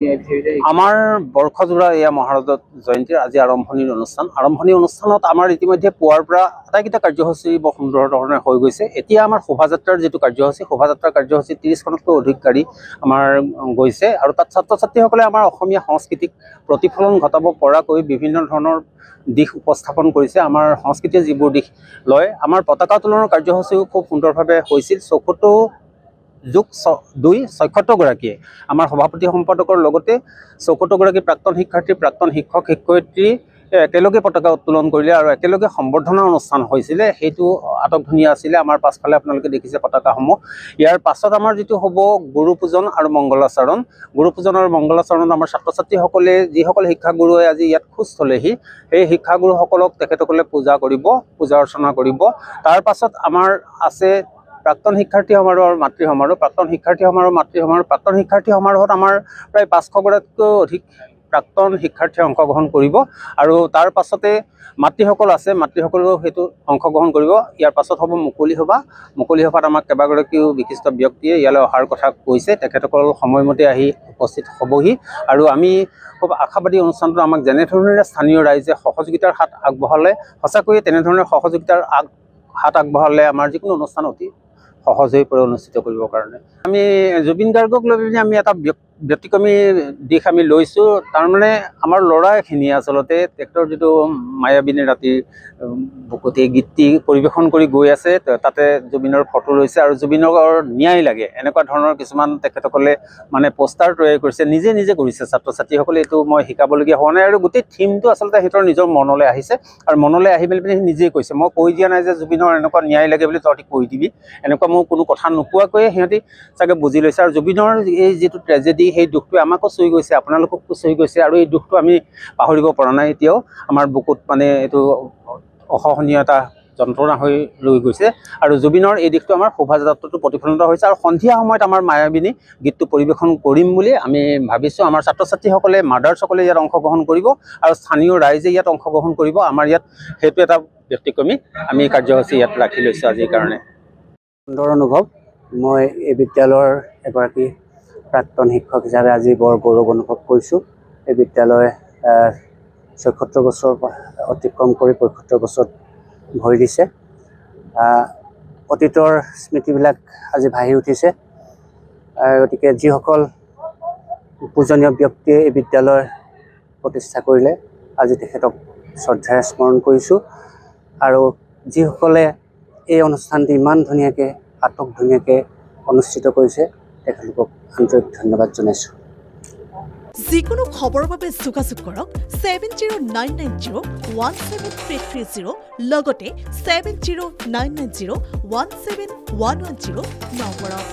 আমাৰ বৰ্ষজোৰা এয়া মহাৰাজ জয়ন্তীৰ আজি আৰম্ভণিৰ অনুষ্ঠানত আমাৰ ইতিমধ্যে পুৱাৰ পৰা আটাইকেইটা কাৰ্যসূচী বৰ সুন্দৰ ধৰণে হৈ গৈছে। এতিয়া আমাৰ শোভাযাত্ৰাৰ যিটো শোভাযাত্ৰাৰ কাৰ্যসূচী 30খনতকৈ অধিক গাড়ী আমাৰ গৈছে আৰু তাত ছাত্ৰ ছাত্ৰীসকলে আমাৰ অসমীয়া সংস্কৃতিক প্ৰতিফলন ঘটাব পৰাকৈ বিভিন্ন ধৰণৰ দিশ উপস্থাপন কৰিছে। আমাৰ সংস্কৃতিয়ে যিবোৰ দিশ লয়, আমাৰ পতাকা উত্তোলনৰ কাৰ্যসূচীও খুব সুন্দৰভাৱে হৈছিল। 74+2 আমাৰ সভাপতি সম্পাদকৰ লগতে 74গৰাকী প্ৰাক্তন শিক্ষাৰ্থী, প্ৰাক্তন শিক্ষক শিক্ষয়িত্ৰী একেলগে পতাকা উত্তোলন কৰিলে আৰু একেলগে সম্বৰ্ধনা অনুষ্ঠান হৈছিলে। সেইটো আটকধুনীয়া আছিলে। আমাৰ পাছফালে আপোনালোকে দেখিছে পতাকাসমূহ। ইয়াৰ পাছত আমাৰ যিটো হ'ব গুৰু পূজন আৰু মংগলাচৰণ। গুৰু পূজন আৰু মংগলাচৰণত আমাৰ ছাত্ৰ ছাত্ৰীসকলে যিসকল শিক্ষাগুৰুৱে আজি ইয়াত খোজ থলেহি, সেই শিক্ষাগুৰুসকলক তেখেতসকলে পূজা অৰ্চনা কৰিব। তাৰ পাছত আমাৰ আছে প্ৰাক্তন শিক্ষাৰ্থী সমাৰোহ আৰু মাতৃ সমাৰোহ। প্ৰাক্তন শিক্ষাৰ্থী সমাৰোহত আমাৰ প্ৰায় 500গৰাকীতকৈ অধিক প্ৰাক্তন শিক্ষাৰ্থীয়ে অংশগ্ৰহণ কৰিব আৰু তাৰ পাছতে মাতৃসকল আছে, মাতৃসকলেও সেইটো অংশগ্ৰহণ কৰিব। ইয়াৰ পাছত হ'ব মুকলি সভাত আমাক কেইবাগৰাকীও বিশিষ্ট ব্যক্তিয়ে ইয়ালৈ অহাৰ কথা কৈছে। তেখেতসকল সময়মতে আহি উপস্থিত হ'বহি আৰু আমি খুব আশাবাদী অনুষ্ঠানটো আমাক যেনেধৰণেৰে স্থানীয় ৰাইজে সহযোগিতাৰ হাত আগবঢ়ালে, সঁচাকৈয়ে তেনেধৰণে সহযোগিতাৰ হাত আগবঢ়ালে আমাৰ যিকোনো অনুষ্ঠান অতি সহজ হৈ পৰে অনুষ্ঠিত কৰিবৰ কাৰণে। আমি জুবিন গাৰ্গক লৈ পিনে আমি এটা ব্যতিক্ৰমী দিশ আমি লৈছোঁ। তাৰমানে আমাৰ ল'ৰাখিনিয়ে আচলতে তেখেতৰ যিটো মায়াবিনী ৰাতিৰ বুকুটি গীতটি পৰিৱেশন কৰি গৈ আছে, তাতে জুবিনৰ ফটো লৈছে আৰু জুবিনৰ ন্যায় লাগে এনেকুৱা ধৰণৰ কিছুমান তেখেতসকলে মানে পোষ্টাৰ তৈয়াৰ কৰিছে, নিজে কৰিছে ছাত্ৰ ছাত্ৰীসকলে। এইটো মই শিকাবলগীয়া হোৱা নাই আৰু গোটেই থিমটো আচলতে সিহঁতৰ নিজৰ মনলৈ আহিছে আৰু মনলৈ আহি মেলি পিনে নিজেই কৈছে। মই কৈ দিয়া নাই যে জুবিনৰ এনেকুৱা ন্যায় লাগে বুলি তহঁতি কৈ দিবি, এনেকুৱা মোৰ কোনো কথা নোকোৱাকৈয়ে সিহঁতি চাগে বুজি লৈছে। আৰু জুবিনৰ এই যিটো ট্ৰেজেডি, সেই দুখটোৱে আমাকো চুই গৈছে, আপোনালোককো চুই গৈছে আৰু এই দুখটো আমি পাহৰিব পৰা নাই। এতিয়াও আমাৰ বুকুত মানে এইটো অসহনীয় এটা যন্ত্ৰণা হৈ ৰৈ গৈছে আৰু জুবিনৰ এই দিশটো আমাৰ শোভাযাত্ৰাটো প্ৰতিফলিত হৈছে। আৰু সন্ধিয়া সময়ত আমাৰ মায়াবিনী গীতটো পৰিৱেশন কৰিম বুলি আমি ভাবিছোঁ। আমাৰ ছাত্ৰ ছাত্ৰীসকলে, মাদাৰ্ছসকলে ইয়াত অংশগ্ৰহণ কৰিব আৰু স্থানীয় ৰাইজে ইয়াত অংশগ্ৰহণ কৰিব। আমাৰ ইয়াত সেইটো এটা ব্যতিক্ৰমী আমি কাৰ্যসূচী ইয়াত ৰাখি লৈছোঁ আজিৰ কাৰণে। সুন্দৰ অনুভৱ। মই এই বিদ্যালয়ৰ এগৰাকী প্ৰাক্তন শিক্ষক হিচাপে আজি বৰ গৌৰৱ অনুভৱ কৰিছোঁ। এই বিদ্যালয় ৭৬ বছৰ অতিক্ৰম কৰি ৭৫ বছৰত ভৰি দিছে। অতীতৰ স্মৃতিবিলাক আজি ভাহি উঠিছে। গতিকে যিসকল পূজনীয় ব্যক্তিয়ে এই বিদ্যালয় প্ৰতিষ্ঠা কৰিলে, আজি তেখেতক শ্ৰদ্ধাৰে স্মৰণ কৰিছোঁ। আৰু যিসকলে এই অনুষ্ঠানটি ইমান ধুনীয়াকৈ আটকধুনীয়াকৈ অনুষ্ঠিত কৰিছে, তেখেতলোকক আন্তৰিক ধন্যবাদ জনাইছোঁ। যিকোনো খবৰৰ বাবে যোগাযোগ কৰক 7099017330 লগতে 7099017110 নম্বৰত।